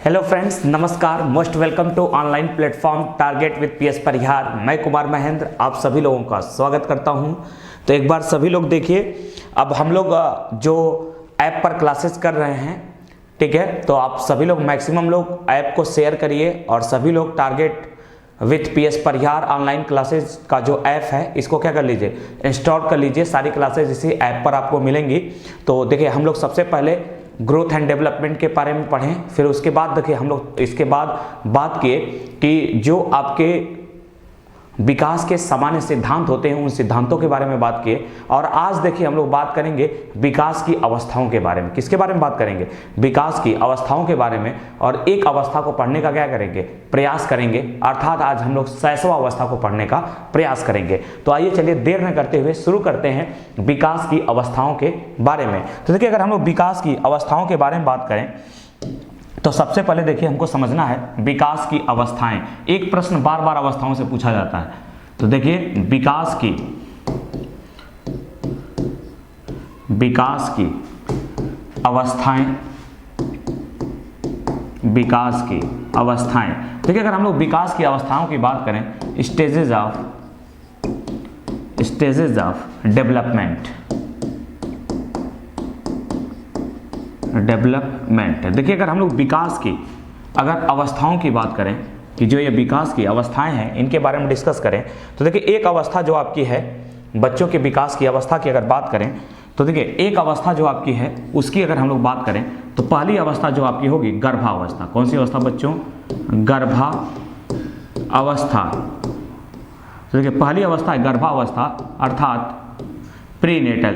Hello friends, नमस्कार। Most welcome to online platform Target with PS Parihar. मैं कुमार महेंद्र आप सभी लोगों का स्वागत करता हूं। तो एक बार सभी लोग देखिए, अब हम लोग जो ऐप पर क्लासेस कर रहे हैं, ठीक है, तो आप सभी लोग मैक्सिमम लोग ऐप को शेयर करिए और सभी लोग target with PS Parihar online classes का जो ऐप है इसको क्या कर लीजिए, इंस्टॉल कर लीजिए। सारी क्लासेस इसी ऐप पर आपको मिलेंगी। तो देखिए, हम लोग सबसे पहले ग्रोथ एंड डेवलपमेंट के बारे में पढ़ें, फिर उसके बाद देखिए हम लोग इसके बाद बात किए कि जो आपके विकास के सामान्य सिद्धांत होते हैं उन सिद्धांतों के बारे में बात किए। और आज देखिए हम लोग बात करेंगे विकास की अवस्थाओं के बारे में। किसके बारे में बात करेंगे? विकास की अवस्थाओं के बारे में। और एक अवस्था को पढ़ने का क्या करेंगे? प्रयास करेंगे। अर्थात आज हम लोग 6वां अवस्था को पढ़ने का प्रयास करेंगे। तो आइए चलिए देर न करते हुए शुरू करते हैं विकास की अवस्थाओं के बारे में। तो देखिए, अगर हम लोग विकास की अवस्थाओं के बारे में बात करें तो सबसे पहले देखिए हमको समझना है विकास की अवस्थाएं। एक प्रश्न बार बार अवस्थाओं से पूछा जाता है। तो देखिए, विकास की अवस्थाएं, विकास की अवस्थाएं। देखिए, अगर हम लोग विकास की अवस्थाओं की बात करें, स्टेजेस ऑफ डेवलपमेंट। देखिए, अगर हम लोग विकास की अगर अवस्थाओं की बात करें कि जो ये विकास की अवस्थाएं हैं इनके बारे में डिस्कस करें, तो देखिए एक अवस्था जो आपकी है बच्चों के विकास की अवस्था की अगर बात करें, तो देखिए एक अवस्था जो आपकी है उसकी अगर हम लोग बात करें तो पहली अवस्था जो आपकी होगी गर्भावस्था। कौन सी अवस्था बच्चों? गर्भावस्था। तो देखिए पहली अवस्था है गर्भावस्था, अर्थात प्रीनेटल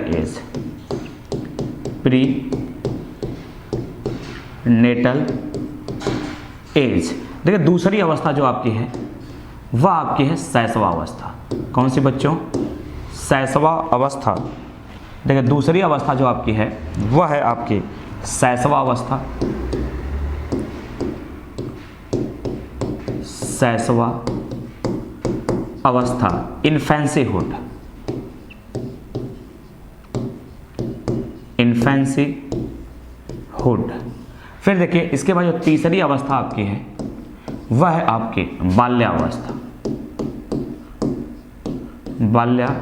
एज। देखिए दूसरी अवस्था जो आपकी है वह आपकी है शैशवा अवस्था। कौन सी बच्चों? शैशवा अवस्था। देखिए दूसरी अवस्था जो आपकी है वह है आपकी शैशवा अवस्था। शैशवा अवस्था, इन्फेंसीहुड। फिर देखिए इसके बाद जो तीसरी अवस्था आपकी है वह है आपकी बाल्यावस्था। बाल्यावस्था,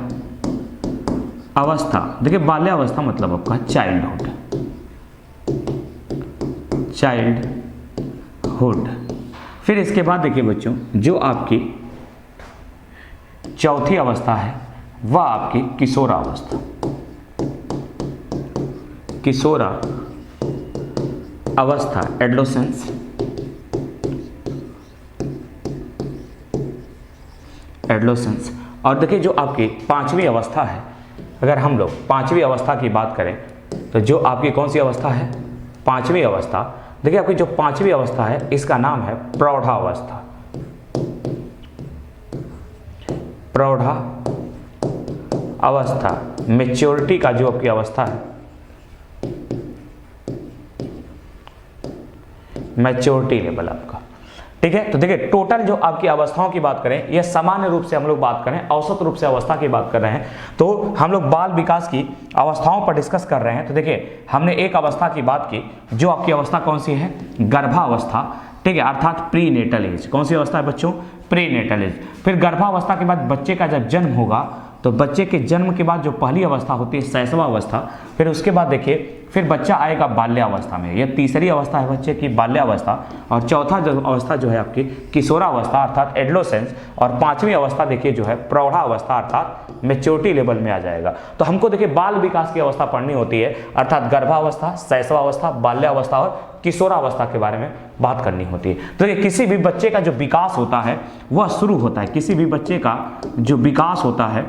देखिए बाल्यावस्था मतलब आपका चाइल्डहुड। फिर इसके बाद देखिए बच्चों जो आपकी चौथी अवस्था है वह आपकी किशोरावस्था। अवस्था, एडोलेसेंस। और देखिए जो आपकी पांचवी अवस्था है, अगर हम लोग पांचवी अवस्था की बात करें तो जो आपकी कौन सी अवस्था है? पांचवी अवस्था। देखिए आपकी जो पांचवी अवस्था है इसका नाम है प्रौढ़ावस्था। मेच्योरिटी का जो आपकी अवस्था है, मैच्योरिटी लेवल आपका, ठीक है। तो देखिए टोटल जो आपकी अवस्थाओं की बात करें, यह सामान्य रूप से हम लोग बात करें, औसत रूप से अवस्था की बात कर रहे हैं, तो हम लोग बाल विकास की अवस्थाओं पर डिस्कस कर रहे हैं। तो देखिए हमने एक अवस्था की बात की जो आपकी अवस्था कौन सी है? गर्भावस्था, ठीक है, अर्थात प्रीनेटल एज। कौन सी अवस्था है बच्चों? Prenatal age. फिर गर्भावस्था के बाद बच्चे का जब जन्म होगा तो बच्चे के जन्म के बाद जो पहली अवस्था होती है शैशवा अवस्था। फिर उसके बाद देखिए फिर बच्चा आएगा बाल्यावस्था में, यह तीसरी अवस्था है बच्चे की बाल्यावस्था। और चौथा जो अवस्था जो है आपकी किशोरावस्था अर्थात एडोलेसेंस। और पांचवी अवस्था देखिए जो है प्रौढ़ावस्था अर्थात मैच्योरिटी लेवल में आ जाएगा। तो हमको देखिए बाल विकास की अवस्था पढ़नी होती है, अर्थात गर्भावस्था, शैशवा अवस्था, बाल्यावस्था और किशोरावस्था के बारे में बात करनी होती है। तो ये किसी भी बच्चे का जो विकास होता है वह शुरू होता है, किसी भी बच्चे का जो विकास होता है,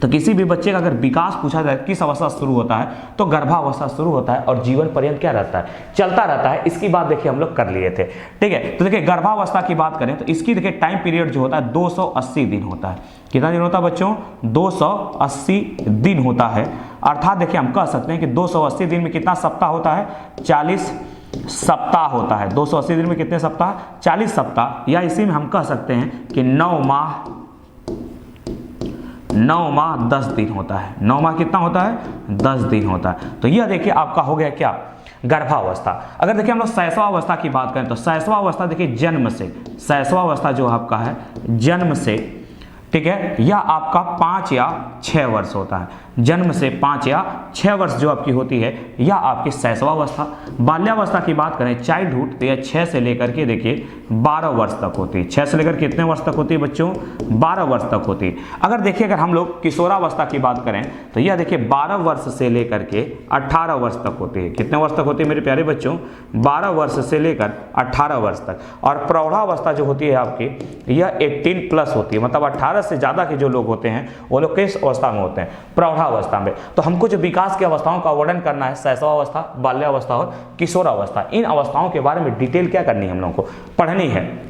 तो किसी भी बच्चे का अगर विकास पूछा जाए किस अवस्था शुरू होता है तो गर्भावस्था शुरू होता है और जीवन पर्यंत क्या रहता है? चलता रहता है। इसकी बात देखिए हम लोग कर लिए थे, ठीक है। तो देखिए गर्भावस्था की बात करें तो इसकी देखिए टाइम पीरियड जो होता है 280 दिन होता है। कितना दिन होता है बच्चों? 280 दिन होता है। अर्थात देखिए हम कह सकते हैं कि 280 दिन में कितना सप्ताह होता है? 40 सप्ताह होता है। 280 दिन में कितने सप्ताह? 40 सप्ताह। या इसी में हम कह सकते हैं कि 9 माह 10 दिन होता है। 9 माह कितना होता है? 10 दिन होता है। तो यह देखिए आपका हो गया क्या? गर्भावस्था। अगर देखिए हम लोग शैशवावस्था की बात करें तो शैशवावस्था देखिए जन्म से, शैशवावस्था जो आपका है जन्म से, ठीक है, यह आपका 5 या 6 वर्ष होता है। जन्म से 5 या 6 वर्ष जो आपकी होती है यह आपकी शैशवावस्था। बाल्यावस्था की बात करें चाइल्डहुड तो यह 6 से लेकर के देखिए 12 वर्ष तक होती है। 6 से लेकर कितने वर्ष तक होती है बच्चों? 12 वर्ष तक होती है। अगर देखिए अगर हम लोग किशोरावस्था की बात करें तो यह देखिए 12 वर्ष से लेकर के 18 वर्ष तक होती है। कितने वर्ष तक होती है मेरे प्यारे बच्चों? 12 वर्ष से लेकर 18 वर्ष तक। और प्रौढ़ावस्था जो होती है आपकी यह 18+ होती है, मतलब 18 से ज़्यादा के जो लोग होते हैं वो लोग किस अवस्था में होते हैं? प्रौढ़ावस्था में। तो हमको जो विकास की अवस्थाओं का वर्णन करना है शैशवावस्था, बाल्यावस्था और किशोरावस्था, इन अवस्थाओं के बारे में डिटेल क्या करनी है हम लोगों को? पढ़नी है।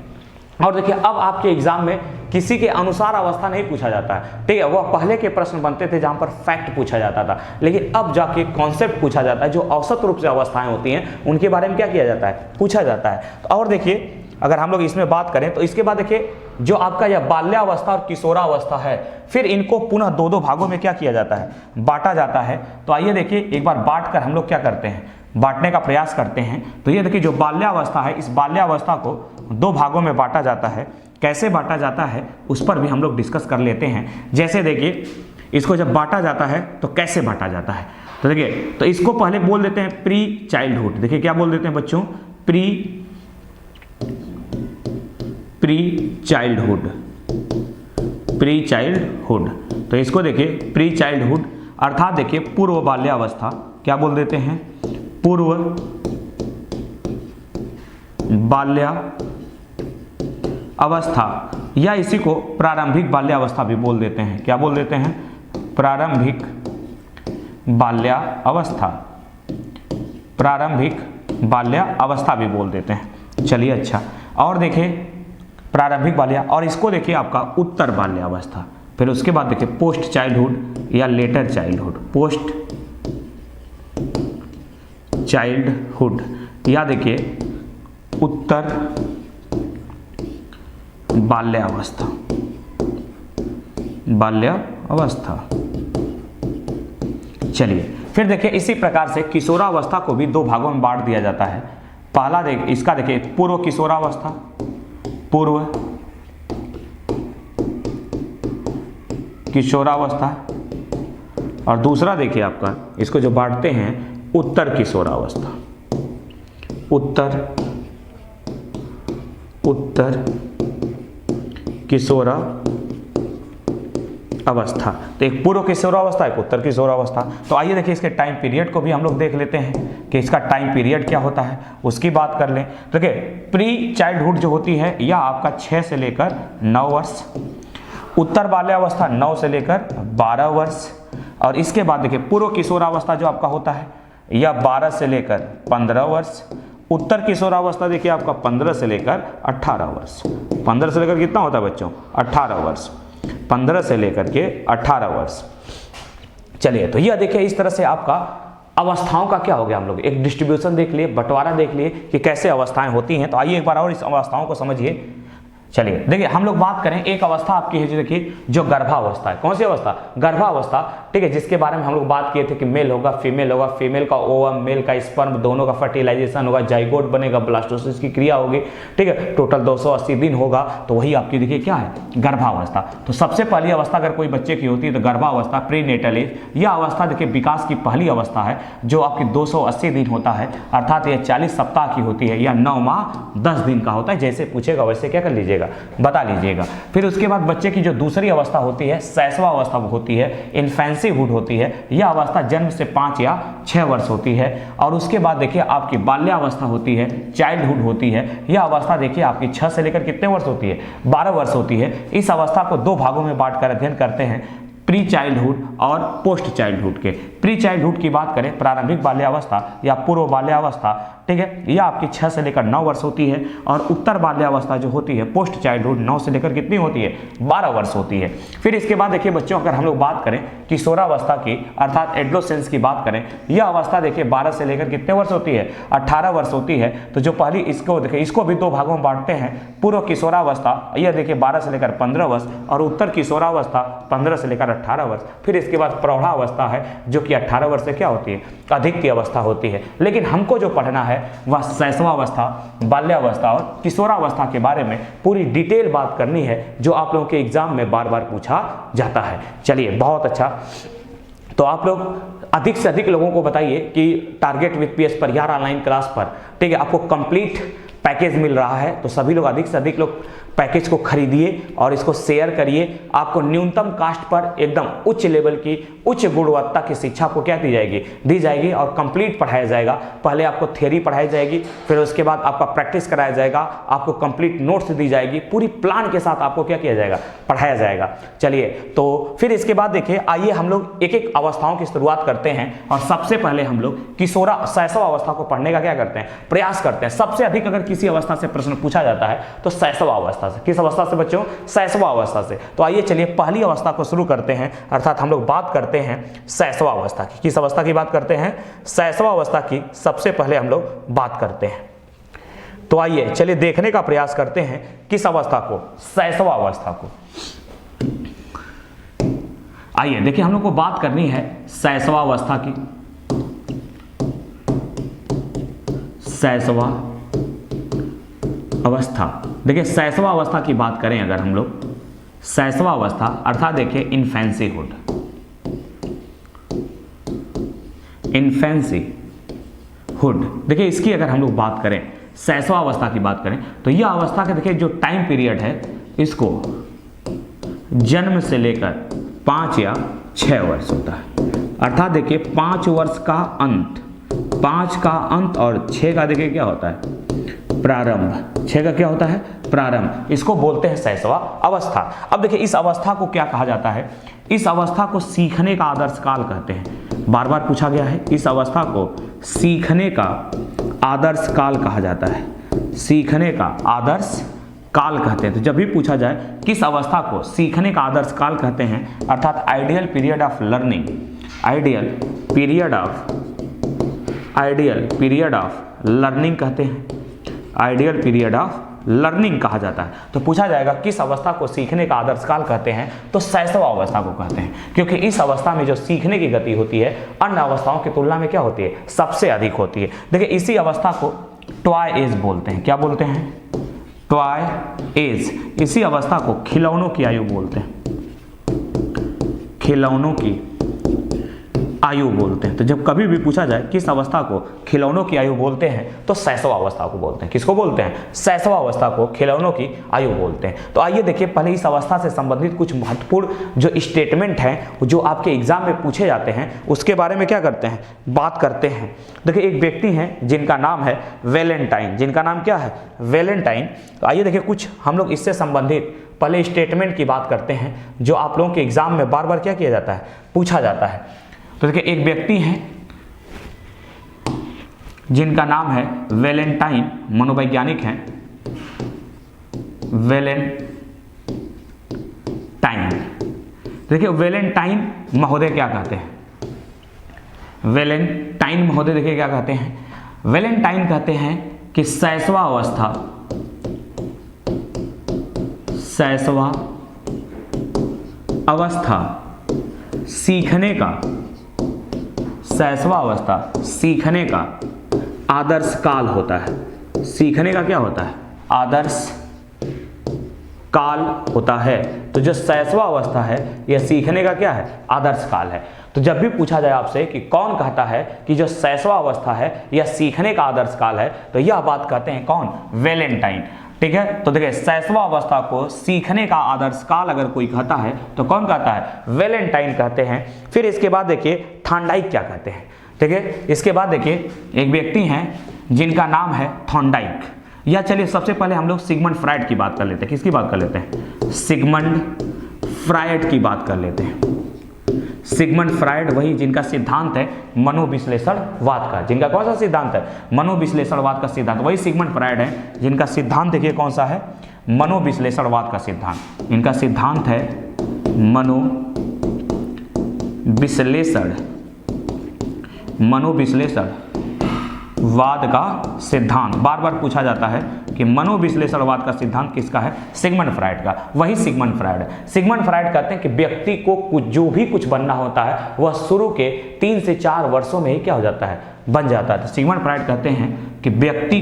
और देखिए अब आपके एग्जाम में किसी के अनुसार अवस्था नहीं पूछा जाता है, ठीक है, वह पहले के प्रश्न बनते थे जहां पर फैक्ट पूछा जाता था, लेकिन अब जाके कॉन्सेप्ट पूछा जाता है। जो औसत रूप से अवस्थाएं होती हैं उनके बारे में क्या किया जाता है? पूछा जाता है। तो और देखिए अगर हम लोग इसमें बात करें तो इसके बाद देखिए जो आपका यह बाल्यावस्था और किशोरावस्था है, फिर इनको पुनः 2 भागों में क्या किया जाता है? बांटा जाता है। तो आइए देखिए एक बार बांट कर हम लोग क्या करते हैं? बांटने का प्रयास करते हैं। तो ये देखिए जो बाल्यावस्था है, इस बाल्यावस्था को 2 भागों में बांटा जाता है। कैसे बांटा जाता है उस पर भी हम लोग डिस्कस कर लेते हैं। जैसे देखिए इसको जब बांटा जाता है तो कैसे बांटा जाता है? तो देखिए तो इसको पहले बोल देते हैं प्री चाइल्डहुड। देखिए क्या बोल देते हैं बच्चों? Pre childhood, pre childhood. तो इसको देखिए प्री चाइल्डहुड अर्थात देखिए पूर्व बाल्यावस्था। क्या बोल देते हैं? पूर्व बाल्यावस्था, या इसी को प्रारंभिक बाल्यावस्था भी बोल देते हैं। क्या बोल देते हैं? प्रारंभिक बाल्यावस्था, प्रारंभिक बाल्यावस्था भी बोल देते हैं। चलिए अच्छा, और देखिए प्रारंभिक बाल्या, और इसको देखिए आपका उत्तर बाल्यावस्था। फिर उसके बाद देखिए पोस्ट चाइल्डहुड या लेटर चाइल्डहुड, पोस्ट चाइल्डहुड, या देखिए उत्तर बाल्यावस्था, बाल्यावस्था। चलिए फिर देखिए इसी प्रकार से किशोरावस्था को भी 2 भागों में बांट दिया जाता है। पहला इसका देखिए पूर्व किशोरावस्था, पूर्व किशोरावस्था, और दूसरा देखिए आपका इसको जो बांटते हैं उत्तर किशोरावस्था, उत्तर किशोरावस्था। तो एक पूर्व किशोरावस्था, एक उत्तर किशोरावस्था। तो आइए देखिए इसके टाइम पीरियड को भी हम लोग देख लेते हैं कि इसका टाइम पीरियड क्या होता है, उसकी बात कर लें। देखिए प्री चाइल्डहुड जो होती है यह आपका 6 से लेकर 9 वर्ष, उत्तर बाल्यावस्था 9 से लेकर 12 वर्ष, और इसके बाद देखिए पूर्व किशोरावस्था जो आपका होता है यह 12 से लेकर 15 वर्ष, उत्तर किशोरावस्था देखिए आपका 15 से लेकर 18 वर्ष। 15 से लेकर कितना होता है बच्चों? 18 वर्ष, 15 से लेकर के 18 वर्ष। चलिए तो यह देखिए इस तरह से आपका अवस्थाओं का क्या हो गया, हम लोग एक डिस्ट्रीब्यूशन देख लिए, बंटवारा देख लिए कि कैसे अवस्थाएं होती हैं। तो आइए एक बार और इस अवस्थाओं को समझिए। चलिए देखिए हम लोग बात करें एक अवस्था आपकी है जो देखिए जो गर्भावस्था है। कौन सी अवस्था? गर्भावस्था, ठीक है, जिसके बारे में हम लोग बात किए थे कि मेल होगा फीमेल होगा, फीमेल का ओवम मेल का स्पर्म दोनों का फर्टिलाइजेशन होगा, जाइगोट बनेगा, ब्लास्टोसिस की क्रिया होगी, ठीक है, टोटल 280 दिन होगा। तो वही आपकी देखिए क्या है? गर्भावस्था। तो सबसे पहली अवस्था अगर कोई बच्चे की होती है तो गर्भावस्था, प्रीनेटल एज, यह अवस्था देखिए विकास की पहली अवस्था है जो आपकी 280 दिन होता है, अर्थात यह 40 सप्ताह की होती है, या 9 माह 10 दिन का होता है। जैसे पूछेगा वैसे क्या कर लीजिएगा, बता लीजिएगा। फिर उसके बाद बच्चे की जो दूसरी अवस्था होती है शैशवा अवस्था होती है, इन्फेंसीहुड होती है। यह अवस्था जन्म से 5 या 6 वर्ष होती है। और उसके बाद देखिए आपकी बाल्यावस्था होती है, चाइल्डहुड होती है। यह अवस्था देखिए आपकी 6 से लेकर कितने वर्ष होती है? 12 वर्ष होती है। इस अवस्था को 2 भागों में बांटकर अध्ययन करते हैं, प्री चाइल्डहुड और पोस्ट चाइल्डहुड के। प्री चाइल्डहुड की बात करें प्रारंभिक बाल्यावस्था या पूर्व बाल्यावस्था, ठीक है, यह आपकी 6 से लेकर 9 वर्ष होती है। और उत्तर बाल्यावस्था जो होती है पोस्ट चाइल्डहुड 9 से लेकर कितनी होती है, 12 वर्ष होती है। फिर इसके बाद देखिए बच्चों, अगर हम लोग बात करें किशोरावस्था की अर्थात एडोलेसेंस की बात करें, यह अवस्था देखिए 12 से लेकर कितने वर्ष होती है, 18 वर्ष होती है। तो जो पहली इसको देखिए, इसको भी 2 भागों में बांटते हैं। पूर्व किशोरावस्था यह देखिए 12 से लेकर 15 वर्ष और उत्तर किशोरावस्था 15 से लेकर 18 वर्ष। फिर इसके बाद प्रौढ़ावस्था है जो कि 18 वर्ष से क्या होती है, अधिक अवस्था होती है। लेकिन हमको जो पढ़ना है वह शैशवावस्था, बाल्यावस्था और किशोरावस्था के बारे में पूरी डिटेल बात करनी है, जो आप लोगों के एग्जाम में बार बार पूछा जाता है। चलिए बहुत अच्छा, तो आप लोग अधिक से अधिक लोगों को बताइए कि टारगेट विद पीएस पर यार ऑनलाइन क्लास पर, ठीक है, आपको कंप्लीट पैकेज मिल रहा है। तो सभी लोग अधिक से अधिक लोग पैकेज को खरीदिए और इसको शेयर करिए। आपको न्यूनतम कास्ट पर एकदम उच्च लेवल की, उच्च गुणवत्ता की शिक्षा को क्या दी जाएगी और कंप्लीट पढ़ाया जाएगा। पहले आपको थ्योरी पढ़ाई जाएगी, फिर उसके बाद आपका प्रैक्टिस कराया जाएगा, आपको कंप्लीट नोट्स दी जाएगी, पूरी प्लान के साथ आपको क्या किया जाएगा, पढ़ाया जाएगा। चलिए, तो फिर इसके बाद देखिए, आइए हम लोग एक एक अवस्थाओं की शुरुआत करते हैं। और सबसे पहले हम लोग शैशव अवस्था को पढ़ने का क्या करते हैं, प्रयास करते हैं। सबसे अधिक अगर किसी अवस्था से प्रश्न पूछा जाता है तो शैशव अवस्था से। किस अवस्था से बच्चों, शैशव अवस्था से। तो आइए चलिए पहली अवस्था को शुरू करते हैं, अर्थात हम लोग बात करते हैं शैशव अवस्था की। किस अवस्था की बात करते हैं, शैशव अवस्था की सबसे पहले हम लोग बात करते हैं। तो आइए चलिए देखने का प्रयास करते हैं किस अवस्था को, शैशव अवस्था को। आइए देखिए, हम लोग को बात करनी है शैशवावस्था की। शैशवा अवस्था, देखिए शैशवावस्था की बात करें अगर हम लोग, शैशवावस्था अर्थात देखिए इन्फेंसीहुड, इन्फेंसीहुड। देखिए इसकी अगर हम लोग बात करें, शैशवावस्था की बात करें, तो यह अवस्था का देखिए जो टाइम पीरियड है, इसको जन्म से लेकर 5 या 6 वर्ष होता है। अर्थात देखिए 5 वर्ष का अंत, 5 का अंत और 6 का देखिए क्या होता है, प्रारंभ। 6 का क्या होता है, प्रारंभ। इसको बोलते हैं शैशवा अवस्था। अब देखिए इस अवस्था को क्या कहा जाता है, इस अवस्था को सीखने का आदर्श काल कहते हैं। बार बार पूछा गया है, इस अवस्था को सीखने का आदर्श काल कहा जाता है। सीखने का आदर्श काल कहते हैं। तो जब भी पूछा जाए किस अवस्था को सीखने का आदर्श काल कहते हैं, अर्थात ideal period of learning, ideal period of learning कहते हैं, आइडियल पीरियड ऑफ लर्निंग कहा जाता है। तो पूछा जाएगा किस अवस्था को सीखने का आदर्श काल कहते हैं, तो शैशव अवस्था को कहते हैं, क्योंकि इस अवस्था में जो सीखने की गति होती है अन्य अवस्थाओं की तुलना में क्या होती है, सबसे अधिक होती है। देखिए इसी अवस्था को टॉय एज बोलते हैं। क्या बोलते हैं, टॉय एज। इसी अवस्था को खिलौनों की आयु बोलते हैं, खिलौनों की आयु बोलते हैं। तो जब कभी भी पूछा जाए किस अवस्था को खिलौनों की आयु बोलते हैं, तो शैशव अवस्था को बोलते हैं। किसको बोलते हैं, शैशव अवस्था को खिलौनों की आयु बोलते हैं। तो आइए देखिए पहले इस अवस्था से संबंधित कुछ महत्वपूर्ण जो स्टेटमेंट हैं जो आपके एग्जाम में पूछे जाते हैं, उसके बारे में क्या करते हैं, बात करते हैं। देखिए एक व्यक्ति हैं जिनका नाम है वैलेंटाइन, जिनका नाम क्या है, वैलेंटाइन। तो आइए देखिए कुछ हम लोग इससे संबंधित पहले स्टेटमेंट की बात करते हैं जो आप लोगों के एग्जाम में बार बार क्या किया जाता है, पूछा जाता है। तो देखिए एक व्यक्ति हैं जिनका नाम है वैलेंटाइन, मनोवैज्ञानिक हैं वैलेंटाइन। देखिए वैलेंटाइन महोदय क्या कहते हैं, वैलेंटाइन महोदय देखिए क्या कहते हैं, वैलेंटाइन कहते हैं कि शैशवा अवस्था सीखने का, शैशवा अवस्था सीखने का आदर्श काल होता है। सीखने का क्या होता है, आदर्श काल होता है। तो जो शैशवा अवस्था है यह सीखने का क्या है, आदर्श काल है। तो जब भी पूछा जाए आपसे कि कौन कहता है कि जो शैशवा अवस्था है यह सीखने का आदर्श काल है, तो यह बात कहते हैं कौन, वैलेंटाइन। ठीक है, तो देखिए शैशवा अवस्था को सीखने का आदर्श काल अगर कोई कहता है तो कौन कहता है, वैलेंटाइन कहते हैं। फिर इसके बाद देखिए थॉर्नडाइक क्या कहते हैं। ठीक है, इसके बाद देखिए एक व्यक्ति हैं जिनका नाम है थॉर्नडाइक, या चलिए सबसे पहले हम लोग सिगमंड फ्रायड की बात कर लेते हैं। किसकी बात कर लेते हैं, सिगमंड फ्रायड की बात कर लेते हैं। सिगमंड फ्राइड, वही जिनका सिद्धांत है मनोविश्लेषणवाद का, जिनका कौन सा सिद्धांत है, मनोविश्लेषणवाद का सिद्धांत, वही सिगमंड फ्राइड है जिनका सिद्धांत देखिए कौन सा है, मनोविश्लेषणवाद का सिद्धांत। इनका सिद्धांत है मनोविश्लेषणवाद का सिद्धांत। बार बार पूछा जाता है कि मनोविश्लेषणवाद का सिद्धांत किसका है, सिगमंड फ्राइड का, वही सिगमंड फ्राइड है। सिगमंड फ्राइड कहते हैं कि व्यक्ति को जो भी कुछ बनना होता है वह शुरू के 3 से 4 वर्षों में ही क्या हो जाता है, बन जाता है। तो सिगमंड फ्राइड कहते हैं कि व्यक्ति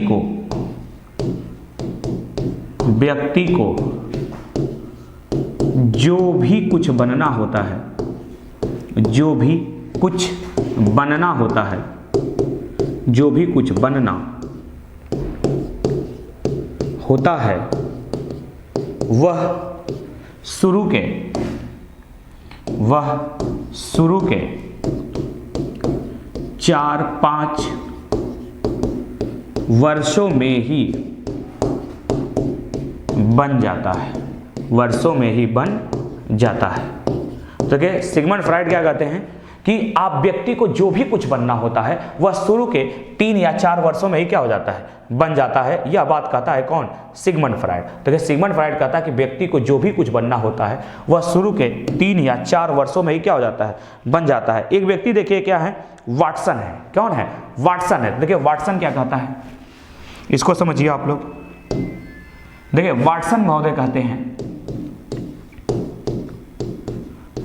को जो भी कुछ बनना होता है, जो भी कुछ बनना होता है, जो भी कुछ बनना होता है वह शुरू के 4-5 वर्षों में ही बन जाता है, वर्षों में ही बन जाता है। तो क्या सिगमंड फ्राइड क्या कहते हैं कि आप व्यक्ति को जो भी कुछ बनना होता है वह शुरू के 3 या 4 वर्षों में ही क्या हो जाता है, बन जाता है। यह बात कहता है कौन, सिगमंड फ्राइड। तो क्या सिगमंड फ्राइड कहता है कि व्यक्ति को जो भी कुछ बनना होता है वह शुरू के 3 या 4 वर्षों में ही क्या हो जाता है, बन जाता है। एक व्यक्ति देखिए क्या है, वाटसन है। कौन है, वाटसन है। देखिए वाटसन क्या कहता है, इसको समझिए आप लोग। देखिए वाटसन महोदय कहते हैं,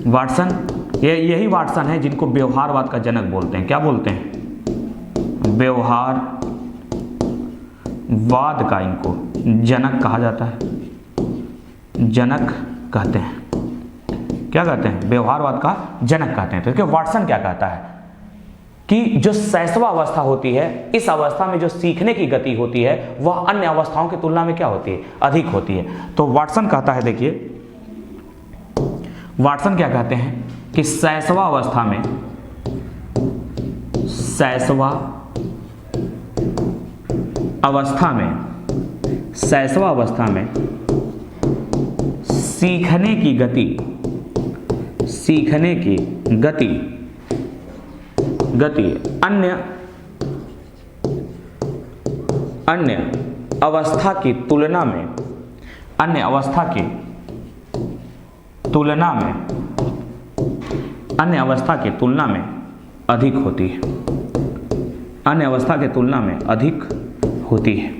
वाटसन, यही वाटसन है जिनको व्यवहारवाद का जनक बोलते हैं। क्या बोलते हैं, व्यवहारवाद का इनको जनक कहा जाता है, जनक कहते हैं। क्या कहते हैं, व्यवहारवाद का जनक कहते हैं। तो देखिए वाटसन क्या कहता है कि जो शैशव अवस्था होती है, इस अवस्था में जो सीखने की गति होती है वह अन्य अवस्थाओं की तुलना में क्या होती है, अधिक होती है। तो वाटसन कहता है, देखिए वाटसन क्या कहते हैं कि शैशव अवस्था में सीखने की गति अन्य अवस्था की तुलना में अधिक होती है, अन्य अवस्था के तुलना में अधिक होती है।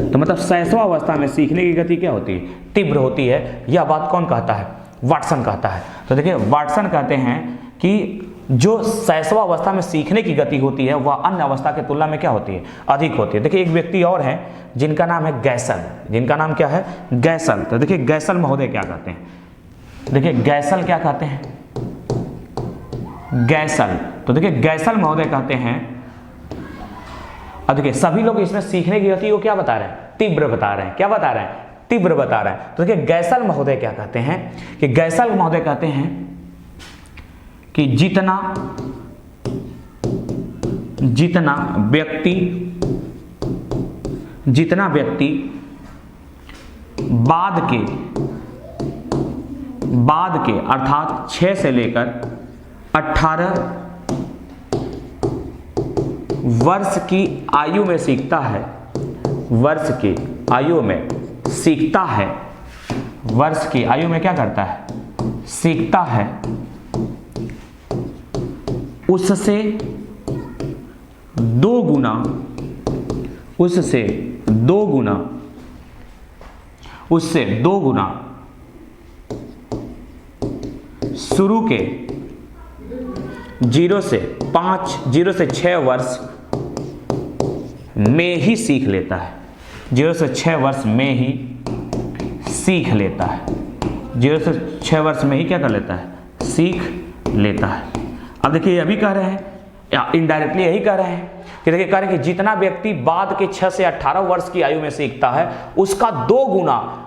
तो मतलब शैशव अवस्था में सीखने की गति क्या होती है, तीव्र होती है। यह बात कौन कहता है, वाटसन कहता है। तो देखिए वाटसन कहते हैं कि जो शैशव अवस्था में सीखने की गति होती है वह अन्य अवस्था की तुलना में क्या होती है, अधिक होती है। देखिए एक व्यक्ति और हैं जिनका नाम है गैसल, जिनका नाम क्या है, गैसल। तो देखिए गैसल महोदय क्या कहते हैं, देखिए गैसल क्या कहते हैं, गैसल। तो देखिए गैसल महोदय कहते हैं, अब देखिए सभी लोग इसमें सीखने की गति को क्या बता रहे हैं, तीव्र बता रहे हैं। क्या बता रहे हैं, तीव्र बता रहे हैं। तो देखिए गैसल महोदय क्या कहते हैं कि गैसल महोदय कहते हैं कि जितना व्यक्ति बाद के अर्थात 6 से लेकर 18 वर्ष की आयु में सीखता है, वर्ष की आयु में सीखता है, वर्ष की आयु में क्या करता है, सीखता है, उससे 2 गुना शुरू के 0 से 6 वर्ष में ही सीख लेता है, 0 से 6 वर्ष में ही सीख लेता है, 0 से 6 वर्ष में ही क्या कर लेता है, सीख लेता है। अब देखिए अभी कह रहे हैं, या इनडायरेक्टली यही कह रहे हैं कि देखिए कह रहे हैं कि जितना व्यक्ति बाद के 6 से 18 वर्ष की आयु में सीखता है उसका 2 गुना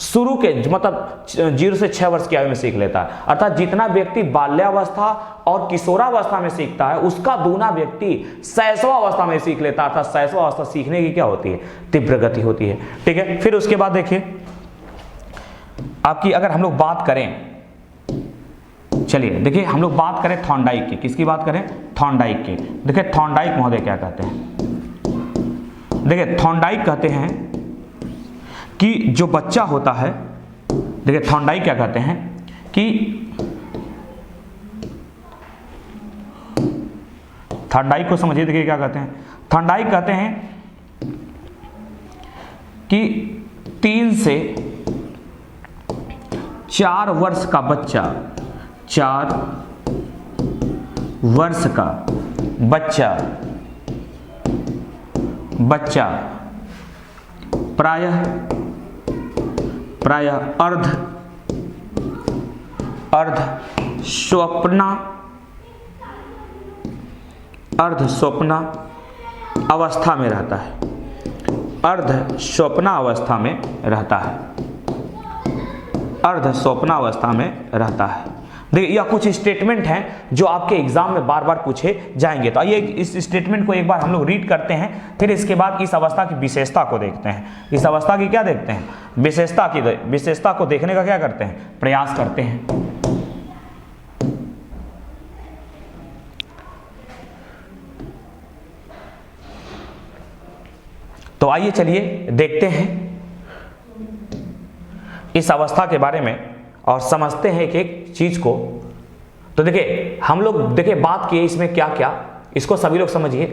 शुरू के मतलब 0 से 6 वर्ष की आयु में सीख लेता है। अर्थात जितना व्यक्ति बाल्यावस्था और किशोरावस्था में सीखता है उसका दूना व्यक्ति शैशवावस्था में सीख लेता है। अर्थात शैशवावस्था सीखने की क्या होती है, तीव्र गति होती है। ठीक है, फिर उसके बाद देखिए आपकी अगर हम लोग बात करें चलिए देखिए हम लोग बात करें थॉर्नडाइक की, किसकी बात करें? थॉर्नडाइक की। देखिए थॉर्नडाइक महोदय क्या कहते हैं? देखिए थॉर्नडाइक कहते हैं कि जो बच्चा होता है, देखिए थॉर्नडाइक क्या कहते हैं कि थॉर्नडाइक को समझिए, देखिए क्या कहते हैं? थॉर्नडाइक कहते हैं कि 3 से 4 वर्ष का बच्चा, 4 वर्ष का बच्चा प्रायः अर्ध स्वप्न अवस्था में रहता है, अर्ध स्वप्न अवस्था में रहता है, अर्ध स्वप्न अवस्था में रहता है। देखिए यह कुछ स्टेटमेंट हैं जो आपके एग्जाम में बार बार पूछे जाएंगे। तो आइए इस स्टेटमेंट को एक बार हम लोग रीड करते हैं, फिर इसके बाद इस अवस्था की विशेषता को देखते हैं। इस अवस्था की क्या देखते हैं? विशेषता को देखने का क्या करते हैं? प्रयास करते हैं। तो आइए चलिए देखते हैं इस अवस्था के बारे में और समझते हैं एक एक चीज को। तो देखिए हम लोग देखिए बात किए इसमें क्या क्या, इसको सभी लोग समझिए।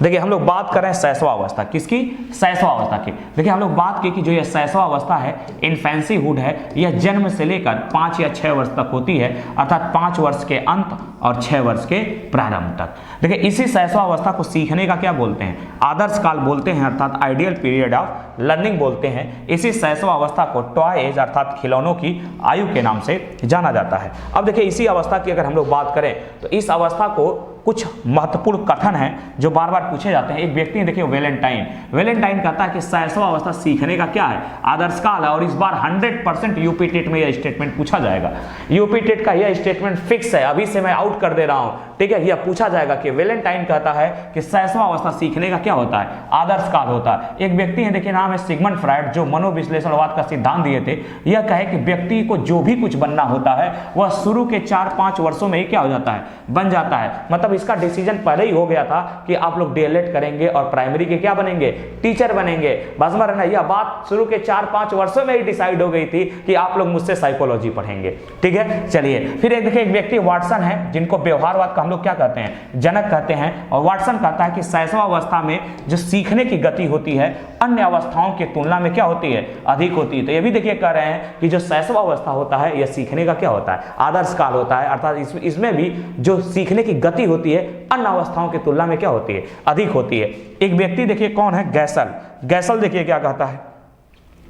देखिए हम लोग बात कर रहे हैं शैशव अवस्था, किसकी? शैशव अवस्था की। देखिए हम लोग बात की कि जो यह शैशव अवस्था है, इन्फेंसीहुड है, यह जन्म से लेकर 5 या 6 वर्ष तक होती है, अर्थात 5 वर्ष के अंत और 6 वर्ष के प्रारंभ तक। देखिए इसी शैशव अवस्था को सीखने का क्या बोलते हैं? आदर्श काल बोलते हैं, अर्थात आइडियल पीरियड ऑफ लर्निंग बोलते हैं। इसी शैशव अवस्था को टॉय एज अर्थात खिलौनों की आयु के नाम से जाना जाता है। अब देखिए इसी अवस्था की अगर हम लोग बात करें तो इस अवस्था को कुछ महत्वपूर्ण कथन हैं जो बार बार पूछे जाते हैं। एक व्यक्ति देखिए वेलेंटाइन कहता है कि शैशव अवस्था सीखने का क्या है? आदर्श काल है। और इस बार 100% यूपी टेट में यह स्टेटमेंट पूछा जाएगा। यूपी टेट का यह स्टेटमेंट फिक्स है, अभी से मैं आउट कर दे रहा हूं, ठीक है। यह पूछा जाएगा कि वेलेंटाइन कहता है कि शैशव अवस्था सीखने का क्या होता है? आदर्श काल होता है। एक व्यक्ति है, देखिए नाम है सिगमंड फ्रायड, जो मनोविश्लेषणवाद का सिद्धांत दिए थे। यह कहे कि व्यक्ति को जो भी कुछ बनना होता है वह शुरू के 4-5 वर्षों में ही क्या हो जाता है? बन जाता है। मतलब इसका डिसीजन पहले ही हो गया था कि आप लोग डीएलएड करेंगे और प्राइमरी के क्या बनेंगे? टीचर बनेंगे। बस में रहना, यह बात शुरू के 4-5 वर्षों में ही डिसाइड हो गई थी कि आप लोग मुझसे साइकोलॉजी पढ़ेंगे, ठीक है। चलिए फिर एक देखिए एक व्यक्ति वाटसन है, जिनको व्यवहारवाद का हम लोग क्या कहते हैं? जनक कहते हैं। और वाटसन कहता है कि शैशव अवस्था में जो सीखने की गति होती है अन्य अवस्थाओं की तुलना में क्या होती है? अधिक होती है। तो ये भी देखिए कह रहे हैं कि जो शैशव अवस्था होता है यह सीखने का क्या होता है? आदर्श काल होता है। अर्थात इसमें भी जो सीखने की गति होती है अन्य अवस्थाओं की तुलना में क्या होती है? अधिक होती है। एक व्यक्ति देखिए कौन है? गैसल देखिए क्या कहता है?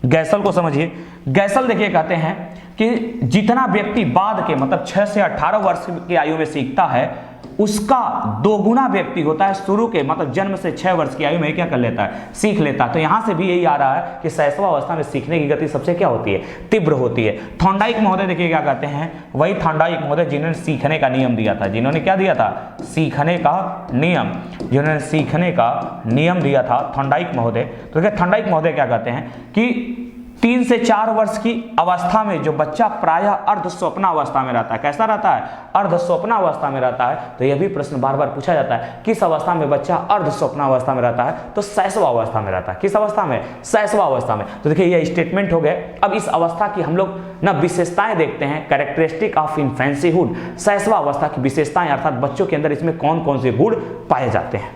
गैसल को समझिए। गैसल देखिए कहते हैं कि जितना व्यक्ति बाद के मतलब 6 से 18 वर्ष की आयु में सीखता है उसका 2 गुना व्यक्ति होता है शुरू के मतलब जन्म से 6 वर्ष की आयु में क्या कर लेता है? सीख लेता है। तो यहां से भी यही आ रहा है कि शैशव अवस्था में सीखने की गति सबसे क्या होती है? तीव्र होती है। थॉर्नडाइक महोदय देखिए क्या कहते हैं? वही थॉर्नडाइक महोदय जिन्होंने सीखने का नियम दिया था। जिन्होंने क्या दिया था? सीखने का नियम। जिन्होंने सीखने का नियम दिया था थॉर्नडाइक महोदय। तो देखिए थॉर्नडाइक महोदय क्या कहते हैं कि 3 से 4 वर्ष की अवस्था में जो बच्चा प्रायः अर्ध स्वप्न अवस्था में रहता है। कैसा रहता है? अर्ध स्वप्न अवस्था में रहता है। तो यह भी प्रश्न बार बार पूछा जाता है, किस अवस्था में बच्चा अर्ध स्वप्न अवस्था में रहता है? तो शैशव अवस्था में रहता है। किस अवस्था में? शैशव अवस्था में। तो देखिए यह स्टेटमेंट हो गए। अब इस अवस्था की हम लोग ना विशेषताएं देखते हैं, कैरेक्टरिस्टिक ऑफ इन्फेंसीहुड। शैशव अवस्था की विशेषताएं अर्थात बच्चों के अंदर इसमें कौन कौन से गुण पाए जाते हैं।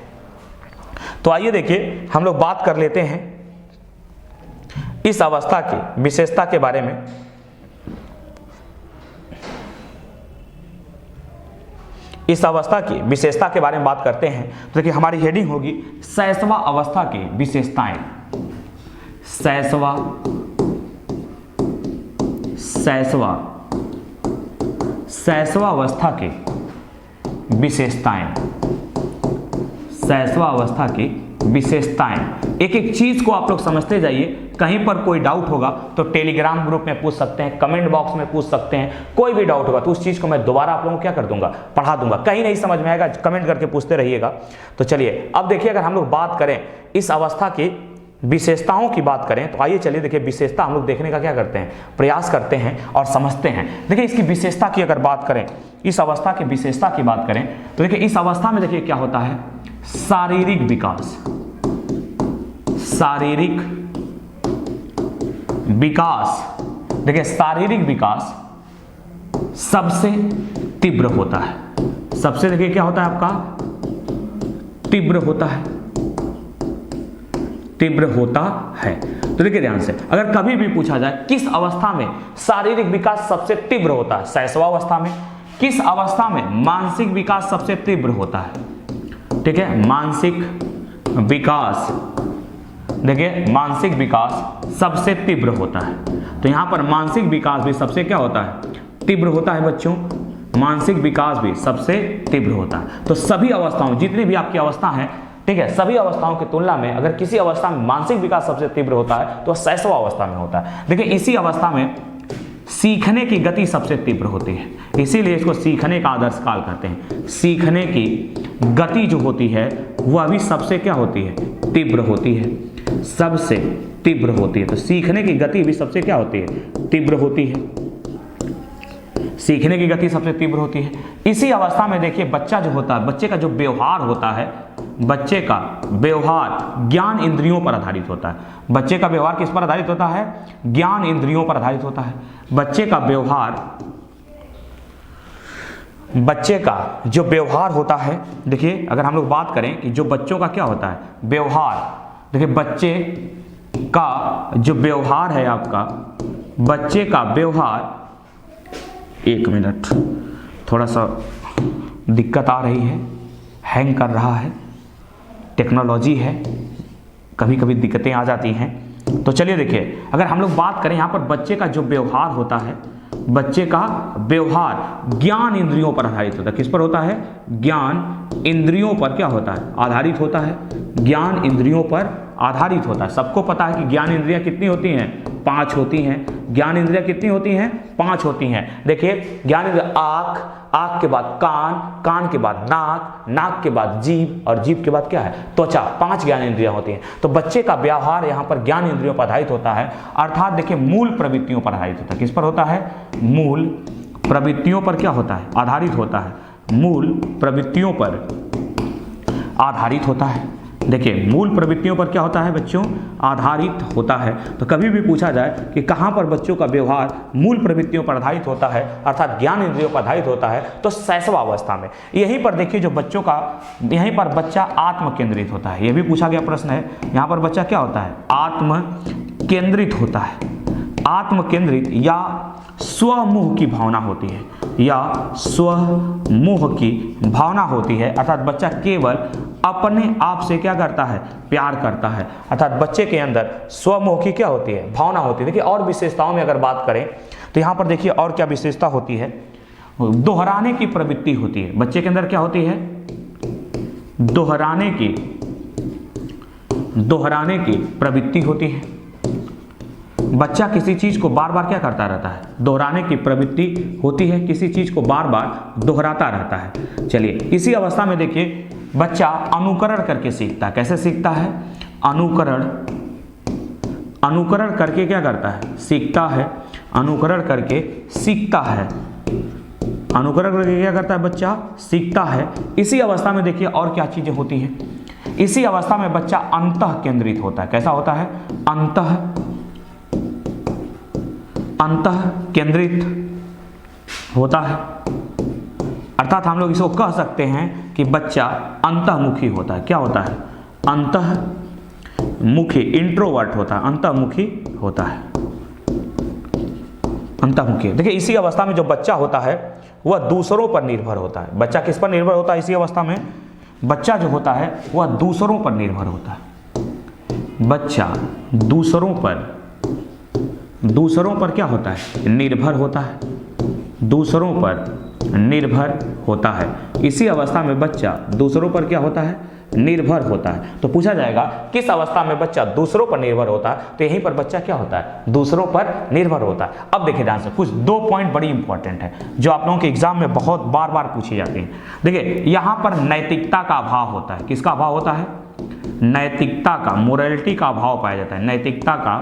तो आइए देखिए हम लोग बात कर लेते हैं इस अवस्था की विशेषता के बारे में। इस अवस्था की विशेषता के बारे में बात करते हैं तो देखिए हमारी हेडिंग होगी शैशव अवस्था की विशेषताएं। शैशव अवस्था की विशेषताएं। शैशव अवस्था की विशेषताएं। एक एक चीज को आप लोग समझते जाइए। कहीं पर कोई डाउट होगा तो टेलीग्राम ग्रुप में पूछ सकते हैं, कमेंट बॉक्स में पूछ सकते हैं। कोई भी डाउट होगा तो उस चीज को मैं दोबारा आप लोगों को क्या कर दूंगा? पढ़ा दूंगा। कहीं नहीं समझ में आएगा कमेंट करके पूछते रहिएगा। तो चलिए अब देखिए अगर हम लोग बात करें इस अवस्था की विशेषताओं की बात करें तो आइए चलिए देखिए विशेषता हम लोग देखने का क्या करते हैं, प्रयास करते हैं और समझते हैं। देखिए इसकी विशेषता की अगर बात करें, इस अवस्था की विशेषता की बात करें तो देखिए इस अवस्था में देखिए क्या होता है, शारीरिक विकास, शारीरिक विकास, देखिए शारीरिक विकास सबसे तीव्र होता है। सबसे देखिए क्या होता है आपका, तीव्र होता है, तीव्र होता है। तो देखिए ध्यान से, अगर कभी भी पूछा जाए किस अवस्था में शारीरिक विकास सबसे तीव्र होता है, शैशव अवस्था में। किस अवस्था में मानसिक विकास सबसे तीव्र होता है, ठीक है, मानसिक विकास, देखिए मानसिक विकास सबसे तीव्र होता है। तो यहां पर मानसिक विकास भी सबसे क्या होता है, तीव्र होता है बच्चों, मानसिक विकास भी सबसे तीव्र होता है। तो सभी अवस्थाओं, जितनी भी आपकी अवस्था है, ठीक है, सभी अवस्थाओं की तुलना में अगर किसी अवस्था में मानसिक विकास सबसे तीव्र होता है तो शैशव अवस्था में होता है। देखिए इसी अवस्था में सीखने की गति सबसे तीव्र होती है, इसीलिए इसको सीखने का आदर्श काल कहते हैं। सीखने की गति जो होती है वह भी सबसे क्या होती है, तीव्र होती है, सबसे तीव्र होती है। तो सीखने की गति भी सबसे क्या होती है, तीव्र होती है, सीखने की गति सबसे तीव्र होती है। इसी अवस्था में देखिए बच्चा जो होता है, बच्चे का जो व्यवहार होता है, बच्चे का व्यवहार ज्ञान इंद्रियों पर आधारित होता है। बच्चे का व्यवहार किस पर आधारित होता है, ज्ञान इंद्रियों पर आधारित होता है। बच्चे का व्यवहार, बच्चे का जो व्यवहार होता है, देखिए अगर हम लोग बात करें कि जो बच्चों का क्या होता है व्यवहार, देखिए बच्चे का जो व्यवहार है आपका, बच्चे का व्यवहार, एक मिनट थोड़ा सा दिक्कत आ रही है, हैंग कर रहा है, टेक्नोलॉजी है, कभी कभी दिक्कतें आ जाती हैं। तो चलिए देखिए अगर हम लोग बात करें यहाँ पर बच्चे का जो व्यवहार होता है, बच्चे का व्यवहार ज्ञान इंद्रियों पर आधारित होता है। किस पर होता है, ज्ञान इंद्रियों पर क्या होता है, आधारित होता है, ज्ञान इंद्रियों पर आधारित होता है। सबको पता है कि ज्ञान इंद्रियां कितनी होती हैं, 5 होती हैं। ज्ञान इंद्रियां कितनी होती हैं, 5 होती हैं। देखिए ज्ञान इंद्रिया आँख, आँख के बाद कान, कान के बाद नाक, नाक के बाद जीभ और जीभ के बाद क्या है, त्वचा। 5 ज्ञान इंद्रियां होती हैं। तो बच्चे का व्यवहार यहाँ पर ज्ञान इंद्रियों पर आधारित होता है, अर्थात देखिए मूल प्रवृत्तियों पर आधारित होता है। किस पर होता है, मूल प्रवृत्तियों पर क्या होता है, आधारित होता है, मूल प्रवृत्तियों पर आधारित होता है। देखिए मूल प्रवृत्तियों पर क्या होता है बच्चों, आधारित होता है। तो कभी भी पूछा जाए कि कहाँ पर बच्चों का व्यवहार मूल प्रवृत्तियों पर आधारित होता है अर्थात ज्ञान इंद्रियों पर आधारित होता है, तो शैशव अवस्था में। यहीं पर देखिए जो बच्चों का, यहीं पर बच्चा आत्म केंद्रित होता है। यह भी पूछा गया प्रश्न है, यहाँ पर बच्चा क्या होता है, आत्म केंद्रित होता है। आत्म केंद्रित या स्वमोह की भावना होती है, या स्वमोह की भावना होती है, अर्थात बच्चा केवल अपने आप से क्या करता है, प्यार करता है। अर्थात बच्चे के अंदर स्वमोह की क्या होती है, भावना होती है। देखिए और विशेषताओं में अगर बात करें तो यहाँ पर देखिए और क्या विशेषता होती है, दोहराने की प्रवृत्ति होती है। बच्चे के अंदर क्या होती है, दोहराने की प्रवृत्ति होती है। बच्चा किसी चीज को बार बार क्या करता रहता है, दोहराने की प्रवृत्ति होती है, किसी चीज को बार बार दोहराता रहता है। चलिए इसी अवस्था में देखिए बच्चा अनुकरण करके सीखता है। कैसे सीखता है, अनुकरण करके क्या करता है, सीखता है, अनुकरण करके सीखता है, अनुकरण करके क्या करता है बच्चा, सीखता है। इसी अवस्था में देखिए और क्या चीजें होती हैं, इसी अवस्था में बच्चा अंतः केंद्रित होता है। कैसा होता है, अंतः केंद्रित होता है। अर्थात हम लोग इसको कह सकते हैं कि बच्चा अंतःमुखी होता है। क्या होता है, अंतःमुखी, इंट्रोवर्ट होता है, अंतःमुखी होता है, अंतःमुखी। देखिए इसी अवस्था में जो बच्चा होता है वह दूसरों पर निर्भर होता है। बच्चा किस पर निर्भर होता है, इसी अवस्था में बच्चा जो होता है वह दूसरों पर निर्भर होता है। बच्चा दूसरों पर क्या होता है, निर्भर होता है, दूसरों पर निर्भर होता है। इसी अवस्था में बच्चा दूसरों पर क्या होता है, निर्भर होता है। तो पूछा जाएगा किस अवस्था में बच्चा दूसरों पर निर्भर होता है, तो यहीं पर बच्चा क्या होता है, दूसरों पर निर्भर होता है। अब देखिए ध्यान से, कुछ 2 पॉइंट बड़ी इंपॉर्टेंट है जो आप लोगों के एग्जाम में बहुत बार पूछी जाती है। देखिए यहाँ पर नैतिकता का अभाव होता है। किसका अभाव होता है, नैतिकता का, मोरालिटी का अभाव पाया जाता है, नैतिकता का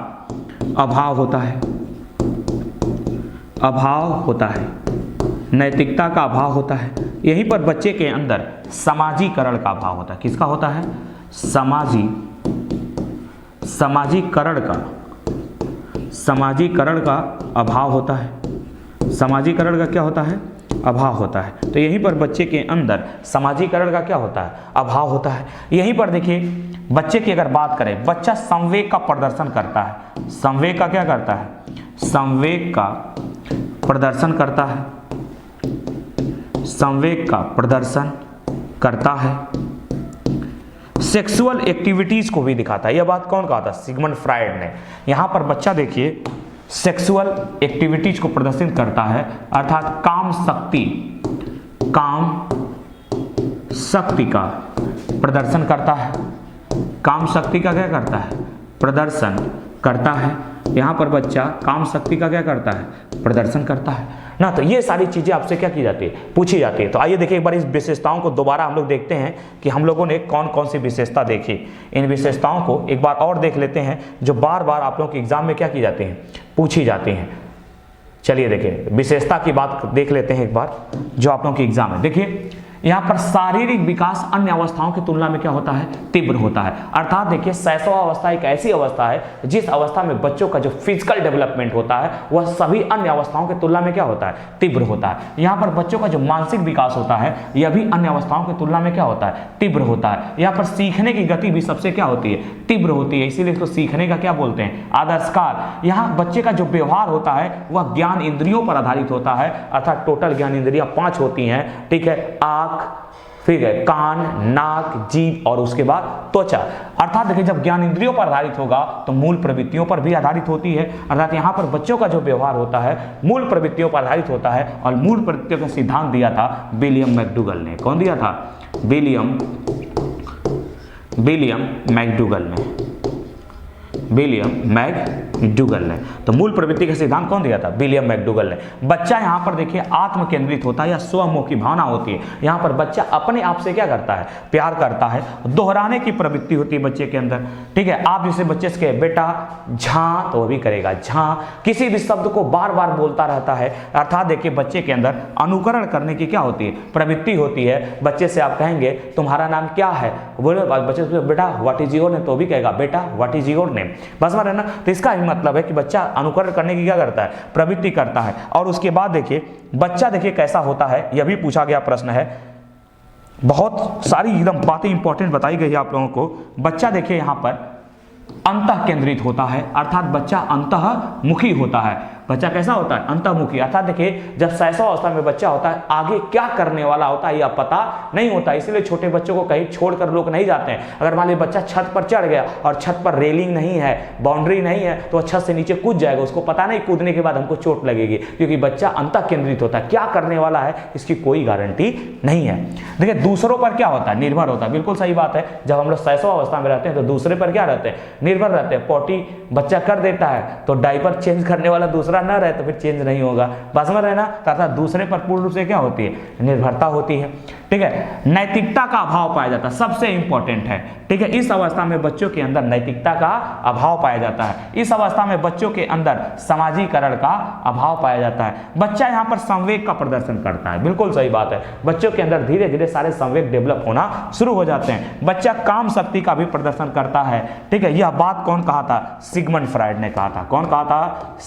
अभाव होता है, अभाव होता है, नैतिकता का अभाव होता है। यहीं पर बच्चे के अंदर समाजीकरण का अभाव होता है। किसका होता है? समाजीकरण का अभाव होता है। समाजीकरण का क्या होता है? अभाव होता है। तो यहीं पर बच्चे के अंदर समाजीकरण का क्या होता है? अभाव होता है। यहीं पर देखिए बच्चे की अगर बात करें, बच्चा संवेग का प्रदर्शन करता है। संवेग का क्या करता है? संवेग का प्रदर्शन करता है, संवेग का प्रदर्शन करता है। सेक्सुअल एक्टिविटीज को भी दिखाता है। यह बात कौन कहा था? सिगमंड फ्रायड ने। यहां पर बच्चा देखिए सेक्सुअल एक्टिविटीज को प्रदर्शित करता है, अर्थात काम शक्ति का प्रदर्शन करता है। काम शक्ति का क्या करता है? प्रदर्शन करता है। यहाँ पर बच्चा काम शक्ति का क्या करता है? प्रदर्शन करता है ना। तो ये सारी चीजें आपसे क्या की जाती है? पूछी जाती है। तो आइए देखिए एक बार इस विशेषताओं को दोबारा हम लोग देखते हैं कि हम लोगों ने कौन कौन सी विशेषता देखी। इन विशेषताओं को एक बार और देख लेते हैं जो बार बार आप लोगों के एग्जाम में क्या की जाती हैं? पूछी जाती हैं। चलिए देखिए विशेषता की बात देख लेते हैं एक बार जो आप लोगों के एग्जाम है। देखिए यहाँ पर शारीरिक विकास अन्य अवस्थाओं की तुलना में क्या होता है? तीव्र होता है। अर्थात देखिए शैशव अवस्था एक ऐसी अवस्था है जिस अवस्था में बच्चों का जो फिजिकल डेवलपमेंट होता है वह सभी अन्य अवस्थाओं की तुलना में क्या होता है? तीव्र होता है। यहाँ पर बच्चों का जो मानसिक विकास होता है यह भी अन्य अवस्थाओं की तुलना में क्या होता है? तीव्र होता है। यहाँ पर सीखने की गति भी सबसे क्या होती है? तीव्र होती है। इसीलिए इसको सीखने का क्या बोलते हैं? आदर्शकाल। यहाँ बच्चे का जो व्यवहार होता है वह ज्ञान इंद्रियों पर आधारित होता है, अर्थात टोटल ज्ञान इंद्रियां 5 होती हैं। ठीक है, आँख, फिर है कान, नाक, जीभ और उसके बाद त्वचा। अर्थात देखिए जब ज्ञान इंद्रियों पर आधारित होगा तो मूल प्रवृत्तियों पर भी आधारित होती है। अर्थात यहाँ पर बच्चों का जो व्यवहार होता है मूल प्रवृत्तियों पर आधारित होता है। और मूल प्रवृत्तियों का सिद्धांत दिया था विलियम मैकडूगल ने। कौन दिया था? विलियम मैकडूगल ने। विलियम मैकडूगल ने। तो मूल प्रवृत्ति का सिद्धांत कौन दिया था? विलियम मैकडूगल ने। बच्चा यहाँ पर देखिए आत्म केंद्रित होता है या स्वमुखी भावना होती है। यहाँ पर बच्चा अपने आप से क्या करता है? प्यार करता है। दोहराने की प्रवृत्ति होती है बच्चे के अंदर। ठीक है, आप जैसे बच्चे से कहे बेटा झां तो वो भी करेगा झां। किसी भी शब्द को बार बार बोलता रहता है। अर्थात देखिए बच्चे के अंदर अनुकरण करने की क्या होती है? प्रवृत्ति होती है। बच्चे से आप कहेंगे तुम्हारा नाम क्या है? बोले बच्चे से बेटा व्हाट इज योर नेम, तो भी कहेगा बेटा व्हाट इज योर नेम। बस है ना। तो इसका ही मतलब है कि बच्चा अनुकरण करने की क्या करता है? प्रवृत्ति करता है। और उसके बाद देखिए बच्चा देखिए कैसा होता है, यह भी पूछा गया प्रश्न है। बहुत सारी एकदम बातें इंपॉर्टेंट बताई गई है आप लोगों को। बच्चा देखिए यहाँ पर अंतः केंद्रित होता है, अर्थात बच्चा अंतःमुखी होता है। बच्चा कैसा होता है? अंतःमुखी। अर्थात देखिए जब शैशव अवस्था में बच्चा होता है आगे क्या करने वाला होता है यह पता नहीं होता। इसलिए छोटे बच्चों को कहीं छोड़कर लोग नहीं जाते हैं। अगर मान लीजिए बच्चा छत पर चढ़ गया और छत पर रेलिंग नहीं है, बाउंड्री नहीं है, तो वह छत से नीचे कूद जाएगा। उसको पता नहीं कूदने के बाद हमको चोट लगेगी, क्योंकि बच्चा अंतः केंद्रित होता है। क्या करने वाला है इसकी कोई गारंटी नहीं है। देखिए दूसरों पर क्या होता है? निर्भर होता है। बिल्कुल सही बात है। जब हम लोग शैशव अवस्था में रहते हैं तो दूसरे पर क्या रहते हैं? निर्भर रहते हैं। पोटी बच्चा कर देता है तो डायपर चेंज करने वाला दूसरा न रहे तो फिर चेंज नहीं होगा। बस में रहना तथा दूसरे पर पूर्ण रूप से क्या होती है? निर्भरता होती है। ठीक है, नैतिकता का अभाव पाया जाता है, सबसे इंपॉर्टेंट है। ठीक है, इस अवस्था में बच्चों के अंदर नैतिकता का अभाव पाया जाता है। इस अवस्था में बच्चों के अंदर समाजीकरण का अभाव पाया जाता है। बच्चा यहाँ पर संवेग का प्रदर्शन करता है। बिल्कुल सही बात है। बच्चों के अंदर धीरे धीरे सारे संवेग डेवलप होना शुरू हो जाते हैं। बच्चा काम शक्ति का भी प्रदर्शन करता है। ठीक है, यह बात कौन कहा था? सिगमंड फ्रायड ने कहा था। कौन कहा था?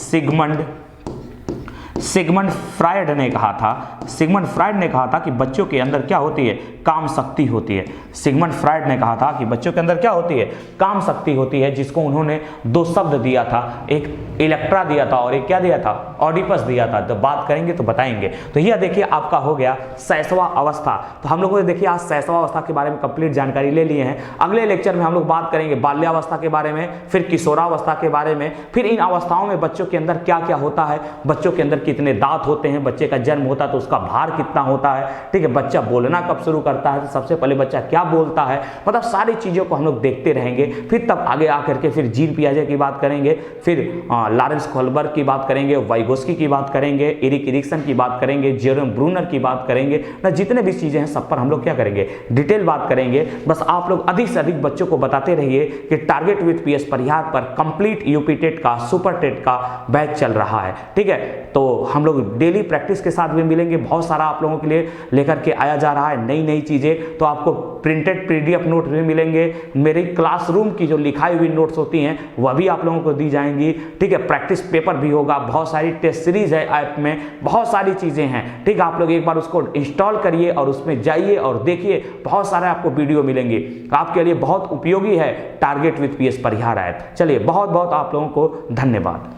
सिगमंड फ्रायड ने कहा था। सिगमंड फ्रायड ने कहा था कि बच्चों के अंदर क्या होती है? काम शक्ति होती है। सिगमंड फ्रायड ने कहा था कि बच्चों के अंदर क्या होती है? काम शक्ति होती है, जिसको उन्होंने 2 शब्द दिया था, एक इलेक्ट्रा दिया था और एक क्या दिया था? ऑडिपस दिया था। तो बात करेंगे तो बताएंगे। तो यह देखिए आपका हो गया शैशवा अवस्था। तो हम लोगों ने देखिए आज शैशवा अवस्था के बारे में कंप्लीट जानकारी ले लिए हैं। अगले लेक्चर में हम लोग बात करेंगे बाल्यावस्था के बारे में, फिर किशोरावस्था के बारे में, फिर इन अवस्थाओं में बच्चों के अंदर क्या क्या होता है, बच्चों के अंदर कितने दांत होते हैं, बच्चे का जन्म होता है तो उसका भार कितना होता है, ठीक है, बच्चा बोलना कब शुरू करता है, तो सबसे पहले बच्चा क्या बोलता है, मतलब सारी चीज़ों को हम लोग देखते रहेंगे। फिर तब आगे आकर के फिर जीन पियाजे की बात करेंगे, फिर लॉरेंस कोहलबर्ग की बात करेंगे, वाइगोस्की की बात करेंगे, एरिक एरिक्सन की बात करेंगे, जेरोम ब्रूनर की बात करेंगे ना, जितने भी चीज़ें हैं सब पर हम लोग क्या करेंगे, डिटेल बात करेंगे। बस आप लोग अधिक से अधिक बच्चों को बताते रहिए कि टारगेट विद पीएस परिहार पर कंप्लीट यूपी टेट का, सुपर टेट का बैच चल रहा है, ठीक है। तो हम लोग डेली प्रैक्टिस के साथ भी मिलेंगे, बहुत सारा आप लोगों के लिए लेकर के आया जा रहा है नई नई चीज़ें। तो आपको प्रिंटेड पीडीएफ नोट भी मिलेंगे, मेरी क्लासरूम की जो लिखाई हुई नोट्स होती हैं वह भी आप लोगों को दी जाएंगी, ठीक है। प्रैक्टिस पेपर भी होगा, बहुत सारी टेस्ट सीरीज है ऐप में, बहुत सारी चीज़ें हैं, ठीक है। आप लोग एक बार उसको इंस्टॉल करिए और उसमें जाइए और देखिए, बहुत सारे आपको वीडियो मिलेंगे, आपके लिए बहुत उपयोगी है target with PS Parihar app. चलिए, बहुत बहुत आप लोगों को धन्यवाद।